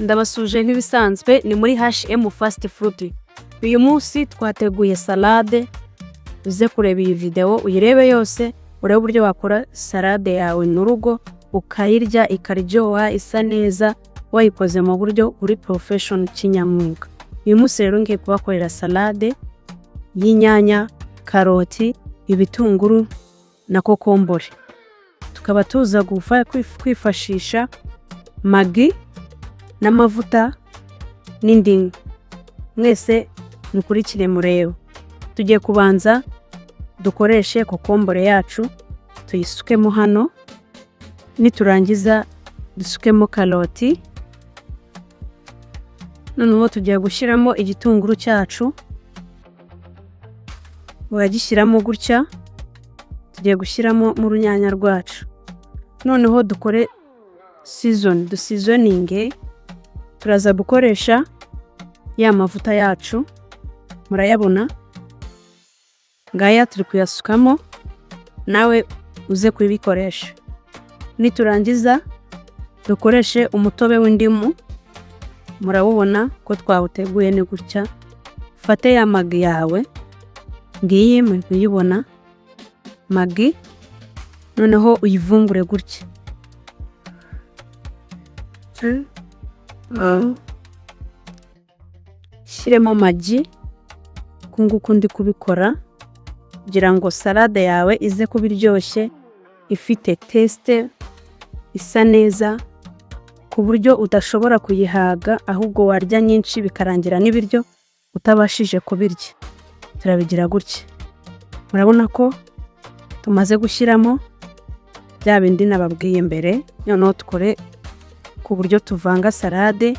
Ndabasuje nk'ibisanzwe ni muri H&M Fast Food. Uyu munsi twateguye salade. Uze kureba iyi video uyirebe yose urebe uburyo wakora salade yawe mu rugo ukayirya ikaryoha isa neza wayikoze mu buryo uri profession kinyamwuga. Uyu munsi rero ngiye kubakorera salade y'inyanya, karoti, ibitunguru na kokombure. Tukaba tuza kwifashisha magi n'amavuta n'indimu. Mwese mukurikire murebe. Tugiye kubanza dukoreshe kokombure yacu tuyisukemo hano, niturangiza dusukemo karoti. Noneho tugiye gushyiramo igitunguru cyacu, wagishyiramo gutya. Tugiye gushyiramo mu runyanya rwacu. Noneho dukore seasoning. Turaza gukoresha ya mavuta yacu, murayabona ngaya turi kuyasukamo, nawe uze kubikoresha. Niturangiza dukoreshe umutobe w'indimu, murawubona ko twawuteguye ni gutya. Fate ya magi yawe, ngiye muyibona magi, noneho uyivungure gutya. Shyiremo magi kunguku ndi kubikora kugira ngo salade yawe ize kuba iryoshye, ifite taste isa neza ku buryo udashobora kuyihaga, ahubwo warya nyinshi bikarangira n'ibiryo utabashije kubirya. Turabigira gutya. Murabona ko tumaze gushyiramo bya bindi nababwiye mbere. Noneho tukore ku buryo tuvanga salade